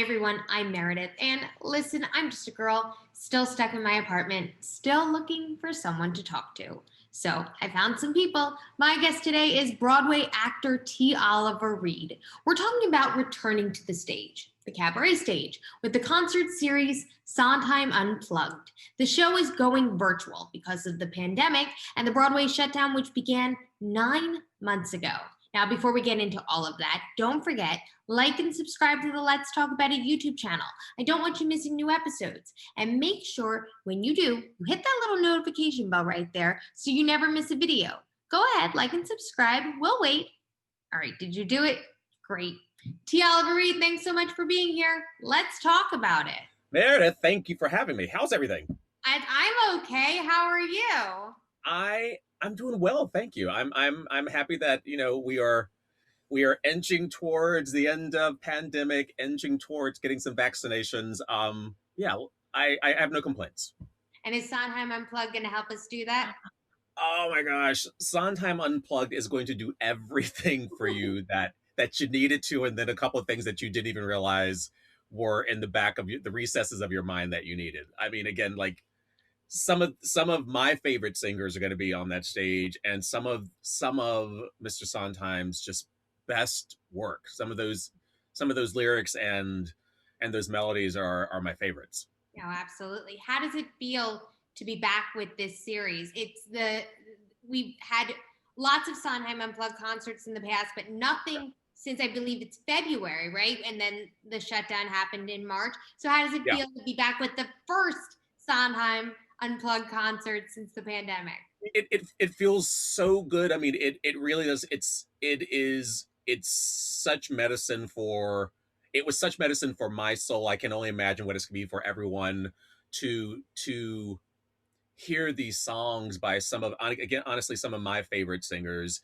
everyone, I'm Meredith. And listen, I'm just a girl, still stuck in my apartment, still looking for someone to talk to. So I found some people. My guest today is Broadway actor T. Oliver Reed. We're talking about returning to the stage, the Cabaret stage, with the concert series Sondheim Unplugged. The show is going virtual because of the pandemic and the Broadway shutdown, which began 9 months ago. Now, before we get into all of that, don't forget, like and subscribe to the Let's Talk About It YouTube channel. I don't want you missing new episodes. And make sure when you do, you hit that little notification bell right there so you never miss a video. Go ahead, like and subscribe. We'll wait. All right, did you do it? Great. T. Oliver Reed, thanks so much for being here. Let's talk about it. Meredith, thank you for having me. How's everything? I'm okay. How are you? I'm doing well, thank you. I'm happy that we are edging towards the end of pandemic, edging towards getting some vaccinations. Yeah, I have no complaints. And is Sondheim Unplugged going to help us do that? Oh my gosh, Sondheim Unplugged is going to do everything for you that you needed to, and then a couple of things that you didn't even realize were in the back of the recesses of your mind that you needed. I mean, again, like some of my favorite singers are going to be on that stage, and some of Mr. Sondheim's just best work. Some of those lyrics and those melodies are my favorites. No, absolutely. How does it feel to be back with this series? We've had lots of Sondheim Unplugged concerts in the past, but nothing since I believe it's February, right? And then the shutdown happened in March. So how does it Yeah. feel to be back with the first Sondheim Unplugged concert since the pandemic? It feels so good. I mean, it really does. It's such medicine for it was such medicine for my soul. I can only imagine what it's gonna be for everyone to hear these songs by some of, again, honestly, some of my favorite singers.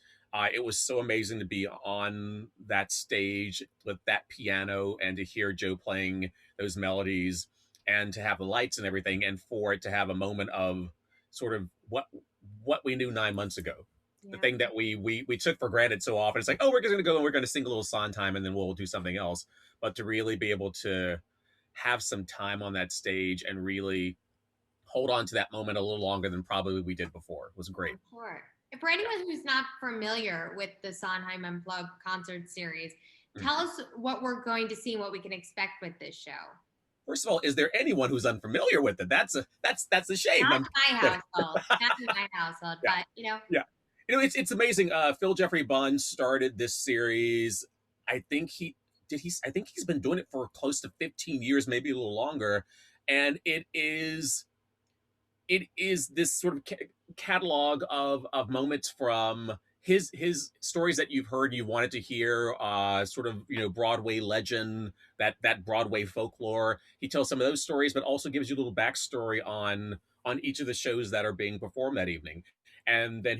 It was so amazing to be on that stage with that piano and to hear Joe playing those melodies and to have the lights and everything, and for it to have a moment of sort of what we knew 9 months ago. The Yeah. thing that we took for granted so often. It's like, oh, we're just gonna go and we're gonna sing a little Sondheim and then we'll do something else. But to really be able to have some time on that stage and really hold on to that moment a little longer than probably we did before was great. Sure. And for anyone who's not familiar with the Sondheim Unplugged concert series, tell us what we're going to see and what we can expect with this show. First of all, is there anyone who's unfamiliar with it? That's a shame. Not my household. Not in my household, Yeah. but Yeah. It's amazing. Phil Jeffrey Bunn started this series. I think I think he's been doing it for close to 15 years, maybe a little longer. And it is this sort of catalog of moments from his stories that you've heard, you wanted to hear, sort of, Broadway legend, that Broadway folklore. He tells some of those stories, but also gives you a little backstory on each of the shows that are being performed that evening. And then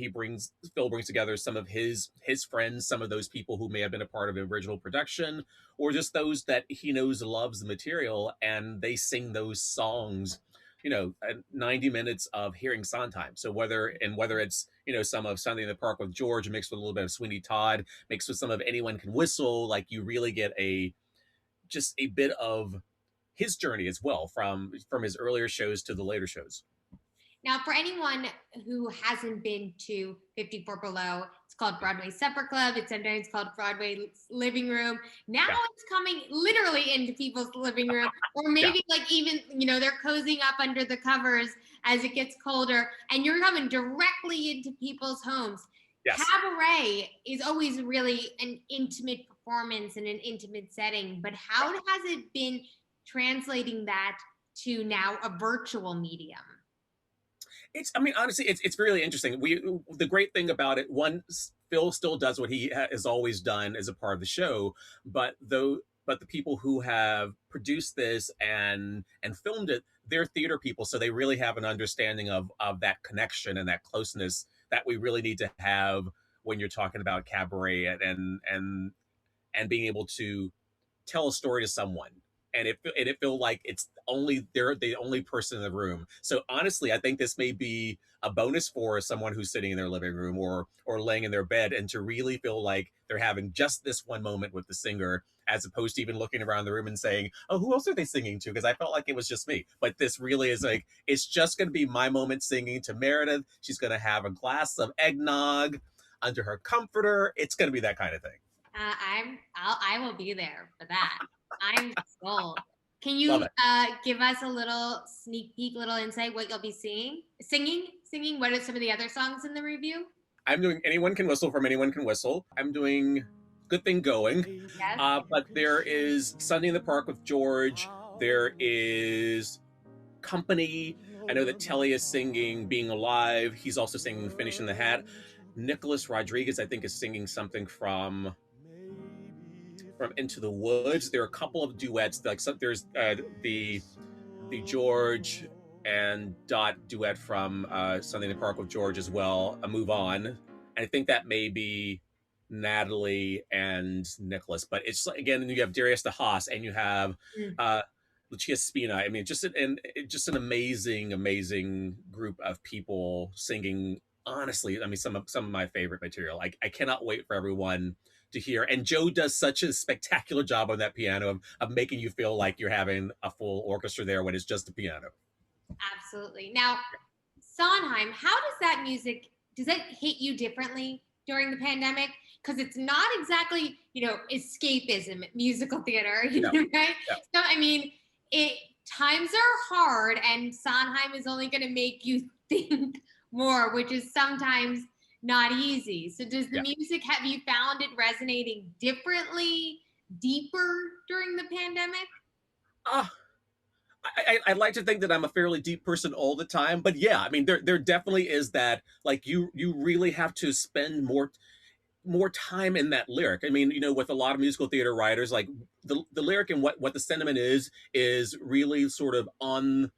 Phil brings together some of his friends, some of those people who may have been a part of the original production, or just those that he knows loves the material, and they sing those songs, 90 minutes of hearing Sondheim. So whether it's, some of Sunday in the Park with George mixed with a little bit of Sweeney Todd, mixed with some of Anyone Can Whistle, like you really get just a bit of his journey as well, from his earlier shows to the later shows. now for anyone who hasn't been to 54 Below, it's called Broadway Supper Club. It's sometimes called Broadway Living Room. Now Yeah. it's coming literally into people's living room, or maybe like even, they're cozying up under the covers as it gets colder, and you're coming directly into people's homes. Yes. Cabaret is always really an intimate performance in an intimate setting, but how has it been translating that to now a virtual medium? Honestly, it's really interesting. The great thing about it, one, Phil still does what he has always done as a part of the show, but the people who have produced this and filmed it, they're theater people, so they really have an understanding of that connection and that closeness that we really need to have when you're talking about cabaret and being able to tell a story to someone and it feel like it's only they're the only person in the room. So honestly, I think this may be a bonus for someone who's sitting in their living room or laying in their bed, and to really feel like they're having just this one moment with the singer, as opposed to even looking around the room and saying, oh, who else are they singing to? Because I felt like it was just me. But this really is like, it's just going to be my moment singing to Meredith. She's going to have a glass of eggnog under her comforter. It's going to be that kind of thing. I will be there for that. I'm sold. Can Love you it. give us a little sneak peek, little insight what you'll be singing? What are some of the other songs in the review? I'm doing Anyone Can Whistle from Anyone Can Whistle. I'm doing Good Thing Going. Yes. But there is Sunday in the Park with George. There is Company. I know that Telly is singing Being Alive. He's also singing Finish in the Hat. Nicholas Rodriguez, I think, is singing something from Into the Woods. There are a couple of duets. Like there's the George and Dot duet from Sunday in the Park with George as well. A Move On. And I think that may be Natalie and Nicholas. But it's again, you have Darius DeHaas and you have Mm. Lucia Spina. I mean, just an amazing, amazing group of people singing. Honestly, I mean, some of my favorite material. I cannot wait for everyone to hear. And Joe does such a spectacular job on that piano of making you feel like you're having a full orchestra there when it's just a piano. Absolutely. Now, Sondheim, how does that music does it hit you differently during the pandemic? Because it's not exactly, escapism, musical theater, No, right? no. So I mean, it times are hard and Sondheim is only gonna make you think more, which is sometimes not easy. So does the Yeah. music have you found it resonating differently, deeper during the pandemic? Uh, I'd like to think that I'm a fairly deep person all the time, but yeah, I mean, there definitely is that. Like you really have to spend more time in that lyric. I mean, with a lot of musical theater writers, like the lyric and what the sentiment is really sort of on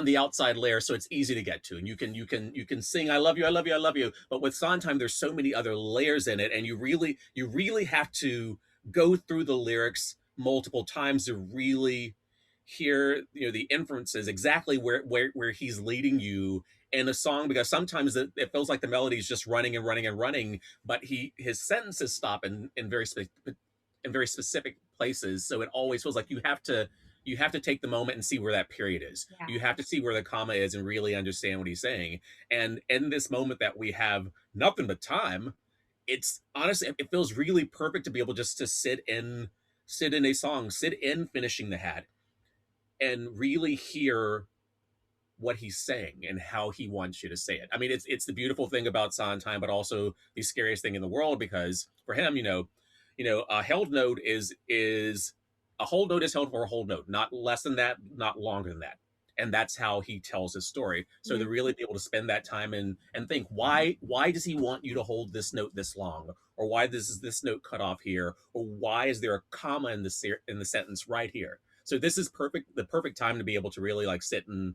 the outside layer, so it's easy to get to, and you can sing I love you, I love you, I love you. But with Sondheim, there's so many other layers in it, and you really have to go through the lyrics multiple times to really hear the inferences exactly where he's leading you in a song, because sometimes it feels like the melody is just running and running and running, but his sentences stop in very specific places, so it always feels like you have to take the moment and see where that period is. Yeah. You have to see where the comma is and really understand what he's saying. And in this moment that we have nothing but time, it's honestly, it feels really perfect to be able just to sit in a song, sit in Finishing the Hat, and really hear what he's saying and how he wants you to say it. I mean, it's the beautiful thing about Sondheim, but also the scariest thing in the world, because for him, a held note is a whole note is held for a whole note, not less than that, not longer than that. And that's how he tells his story. So to really be able to spend that time and think, why does he want you to hold this note this long? Or why is this note cut off here? Or why is there a comma in the sentence right here? So this is the perfect time to be able to really like sit and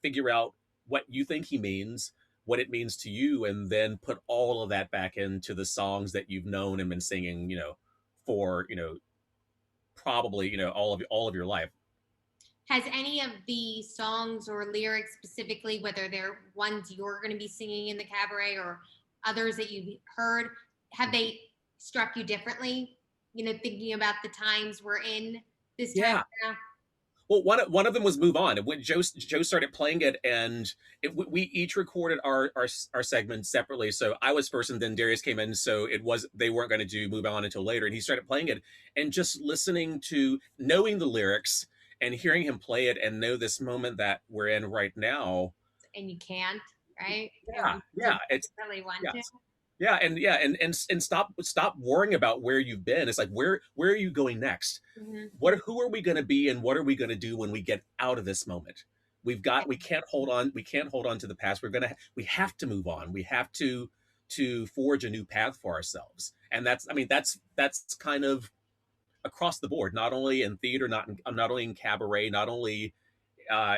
figure out what you think he means, what it means to you, and then put all of that back into the songs that you've known and been singing, for probably all of your life. Has any of the songs or lyrics specifically, whether they're ones you're going to be singing in the cabaret or others that you've heard, have they struck you differently? Thinking about the times we're in this time Yeah. now. Well, one of them was "Move On." When Joe started playing it, and we each recorded our segments separately. So I was first, and then Darius came in. So they weren't going to do "Move On" until later, and he started playing it, and just listening to, knowing the lyrics and hearing him play it, and know this moment that we're in right now. And you can't, right? Yeah, And you yeah, it's really want yeah. to. And stop worrying about where you've been. It's like, where are you going next? Mhm. Who are we going to be, and what are we going to do when we get out of this moment? We can't hold on to the past. We have to move on. We have to forge a new path for ourselves. And that's kind of across the board, not only in theater, not only in cabaret, not only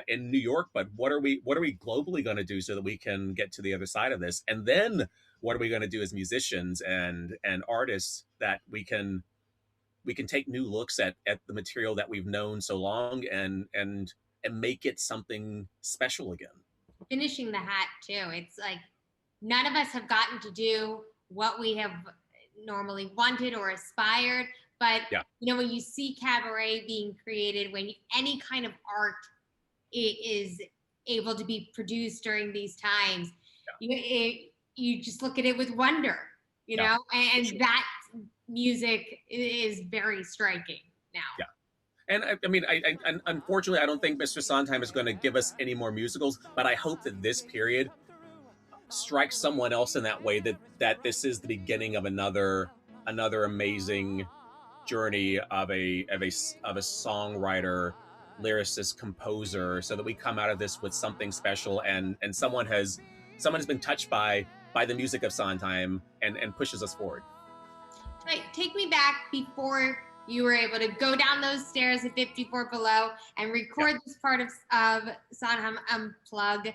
in New York, but what are we globally going to do so that we can get to the other side of this? And then what are we going to do as musicians and artists that we can take new looks at the material that we've known so long, and make it something special again. Finishing the hat too. It's like none of us have gotten to do what we have normally wanted or aspired. But Yeah. when you see Cabaret being created, when any kind of art is able to be produced during these times, you just look at it with wonder, Yeah, and sure. that music is very striking now. Yeah. And I mean, unfortunately, I don't think Mr. Sondheim is going to give us any more musicals, but I hope that this period strikes someone else in that way, that this is the beginning of another amazing journey of a songwriter, lyricist, composer, so that we come out of this with something special, and someone has been touched by the music of Sondheim, and pushes us forward. Right, take me back before you were able to go down those stairs at 54 Below and record this part of Sondheim Unplugged.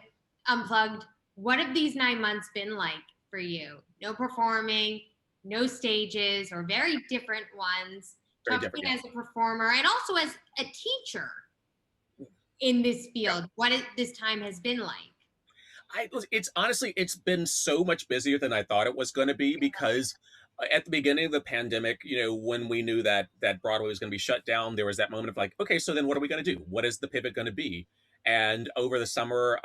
What have these 9 months been like for you? No performing, no stages, or very different ones. Very Talk to different, me yeah. as a performer and also as a teacher in this field, what this time has been like. It's honestly, it's been so much busier than I thought it was going to be, because at the beginning of the pandemic, when we knew that Broadway was going to be shut down, there was that moment of like, okay, so then what are we going to do? What is the pivot going to be? And over the summer,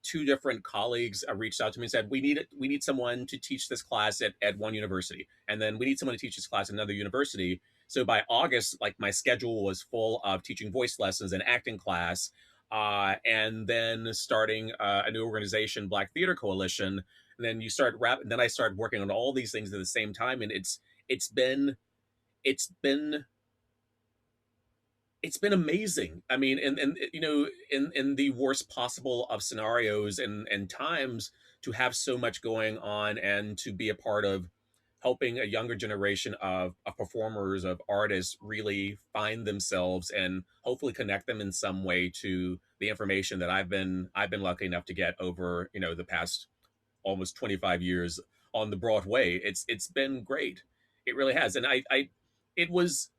two different colleagues reached out to me and said, we need someone to teach this class at one university, and then we need someone to teach this class at another university. So by August, like, my schedule was full of teaching voice lessons and acting class, and then starting a new organization, Black Theater Coalition. And then then I started working on all these things at the same time, and it's been it's been it's been amazing. I mean, and in the worst possible of scenarios and times, to have so much going on, and to be a part of helping a younger generation of performers, of artists, really find themselves and hopefully connect them in some way to the information that I've been lucky enough to get over the past almost 25 years on the Broadway. It's been great. It really has. And I it was,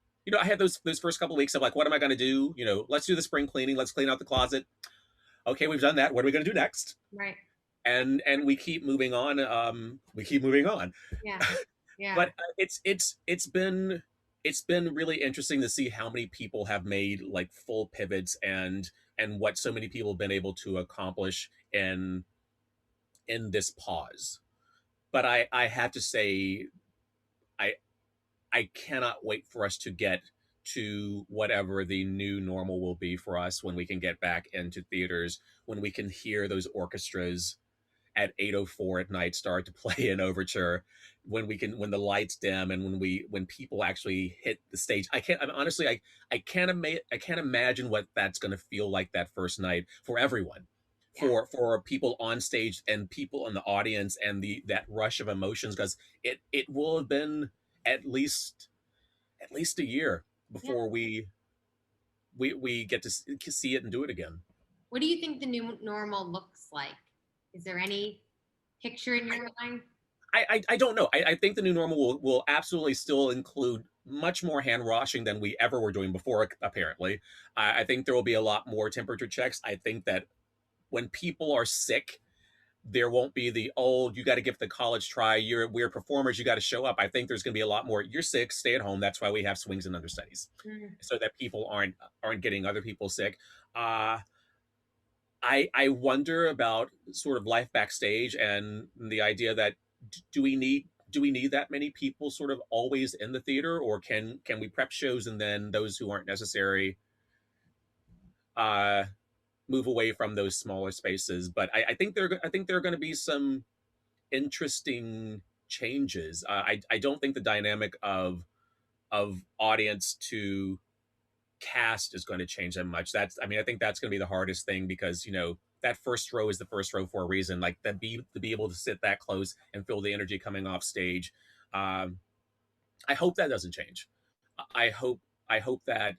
I had those first couple of weeks of like, what am I going to do? Let's do the spring cleaning. Let's clean out the closet. Okay, we've done that. What are we going to do next? Right. And we keep moving on. We keep moving on. Yeah. Yeah. But it's been really interesting to see how many people have made like full pivots, and what so many people have been able to accomplish in this pause. But I have to say, I I cannot wait for us to get to whatever the new normal will be for us, when we can get back into theaters, when we can hear those orchestras at 8:04 at night start to play an overture, when the lights dim, and when people actually hit the stage. Honestly, I can't imagine what that's going to feel like that first night for everyone, Yeah. for people on stage and people in the audience, and that rush of emotions, because it will have been at least a year Yeah. before we get to see it and do it again. What do you think the new normal looks like? Is there any picture in your mind? I don't know. I think the new normal will absolutely still include much more hand washing than we ever were doing before, apparently. I think there will be a lot more temperature checks. I think that when people are sick, there won't be the, oh, you got to give the college try. We're performers. You got to show up. I think there's going to be a lot more. You're sick, stay at home. That's why we have swings and understudies, so that people aren't getting other people sick. I wonder about sort of life backstage, and the idea that, do we need that many people sort of always in the theater, or can we prep shows, and then those who aren't necessary uh move away from those smaller spaces? But I think there are going to be some interesting changes. I don't think the dynamic of audience to cast is going to change that much. I think that's going to be the hardest thing, because that first row is the first row for a reason. Like, to be able to sit that close and feel the energy coming off stage. I hope that doesn't change. I hope that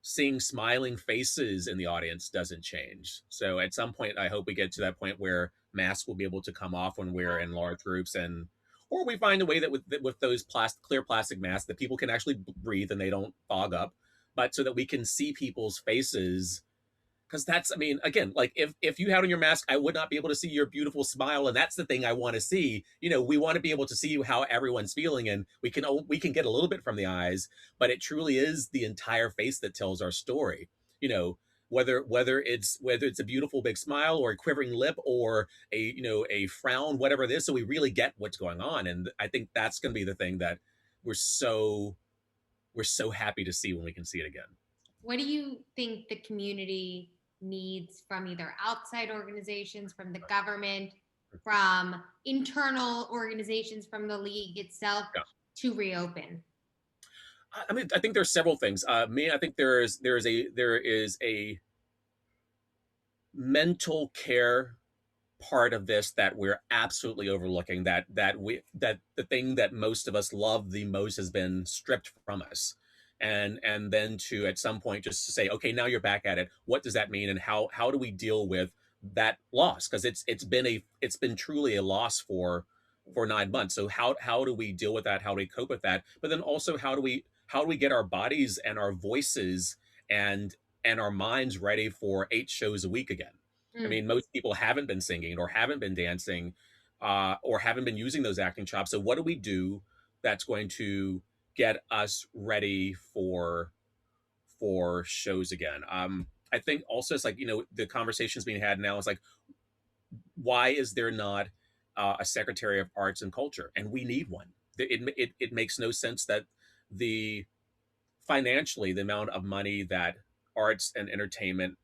seeing smiling faces in the audience doesn't change. So at some point, I hope we get to that point where masks will be able to come off when we're in large groups, and or we find a way that with those clear plastic masks that people can actually breathe and they don't fog up, but so that we can see people's faces. Because that's, I mean, again, like if you had on your mask, I would not be able to see your beautiful smile, and that's the thing I want to see. We want to be able to see how everyone's feeling, and we can get a little bit from the eyes, but it truly is the entire face that tells our story. You know, whether it's a beautiful big smile or a quivering lip or a frown, whatever it is, so we really get what's going on, and I think that's going to be the thing that we're so we're so happy to see when we can see it again. What do you think the community needs from either outside organizations, from the government, from internal organizations, from the league itself Yeah. to reopen? I mean, I think there's several things. I think there is a mental care part of this that we're absolutely overlooking. That the thing that most of us love the most has been stripped from us, and then to at some point just to say, okay, now you're back at it. What does that mean, and how do we deal with that loss? Because it's been truly a loss for 9 months. So how do we deal with that? How do we cope with that? But then also how do we get our bodies and our voices and our minds ready for 8 shows a week again? I Mm. mean, most people haven't been singing or haven't been dancing, or haven't been using those acting chops. So what do we do that's going to get us ready for shows again? I think also it's like the conversations being had now is like, why is there not a Secretary of Arts and Culture? And we need one. It makes no sense that the financially the amount of money that arts and entertainment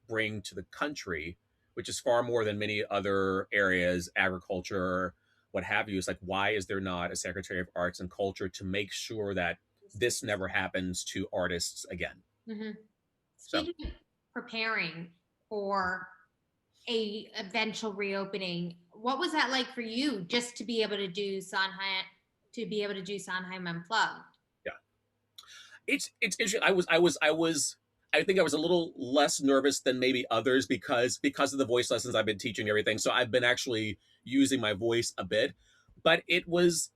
bring to the country, which is far more than many other areas, agriculture, what have you. It's like, why is there not a Secretary of Arts and Culture to make sure that this never happens to artists again? Mm-hmm. So, Speaking of preparing for a eventual reopening, what was that like for you just to be able to do Sondheim Unplugged? yeah, it's interesting. I think I was a little less nervous than maybe others because of the voice lessons I've been teaching and everything. So I've been actually using my voice a bit, but it was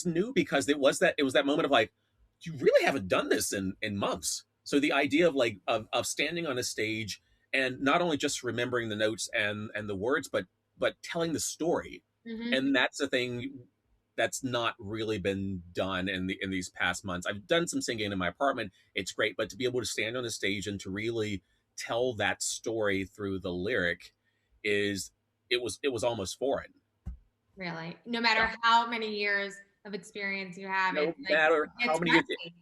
new because it was that moment of like, you really haven't done this in months. So the idea of like of standing on a stage and not only just remembering the notes and the words, but telling the story, Mm-hmm. and that's the thing that's not really been done in these past months. I've done some singing in my apartment. It's great, but to be able to stand on a stage and to really tell that story through the lyric is it was almost foreign. Really, no Yeah. matter how many years of experience you have, No it's like matter how it's many years. messy.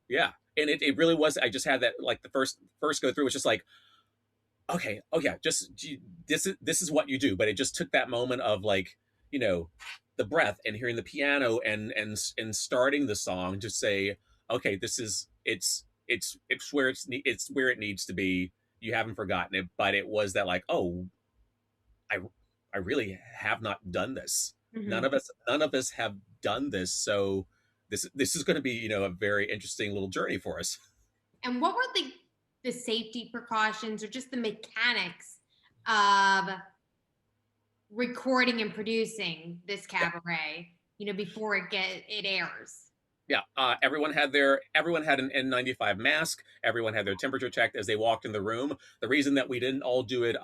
Yeah, and it really was. I just had that, like, the first go through was just like, okay, oh yeah, just this is what you do. But it just took that moment of like, you know the breath and hearing the piano and starting the song to say, okay, this is it's where it needs to be. You haven't forgotten it, but it was that like, oh, I I really have not done this. Mm-hmm. None of us have done this. So this is going to be, a very interesting little journey for us. And what were the safety precautions or just the mechanics of recording and producing this Yeah. cabaret? Before it airs. Yeah, everyone had an N95 mask. Everyone had their temperature checked as they walked in the room. The reason that we didn't all do it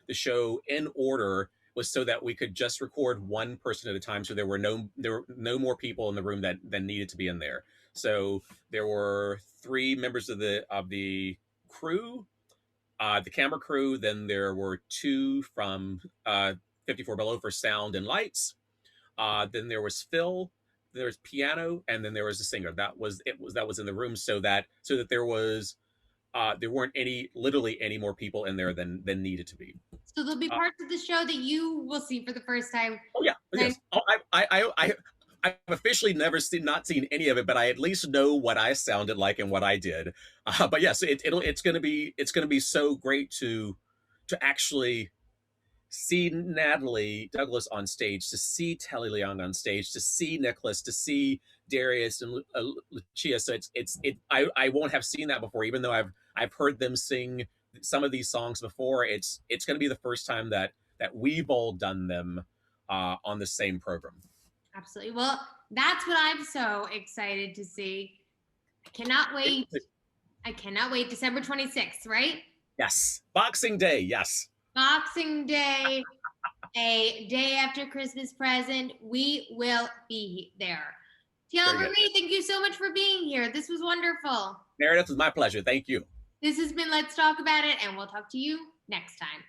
the show in order was so that we could just record one person at a time. So there were no more people in the room than needed to be in there. So there were three members of the crew, the camera crew. Then there were two from 54 Below for sound and lights. Then there was Phil, there was piano, and then there was a singer. That was in the room, so that there weren't literally any more people in there than needed to be. So there'll be Uh, parts of the show that you will see for the first time. oh yeah, And yes. Oh, I've officially not seen any of it, but I at least know what I sounded like and what I did. But yes, it's gonna be so great to actually see Natalie Douglas on stage, to see Telly Leong on stage, to see Nicholas, to see Darius and Lucia. So I won't have seen that before, even though I've heard them sing some of these songs before. It's going to be the first time that we've all done them on the same program. Absolutely. Well, that's what I'm so excited to see. I cannot wait. I cannot wait. December 26th, right? Yes. Boxing Day. Yes. Boxing Day, a day after Christmas present. We will be there. Tiana Marie, thank you so much for being here. This was wonderful. Meredith, it was my pleasure. Thank you. This has been Let's Talk About It, and we'll talk to you next time.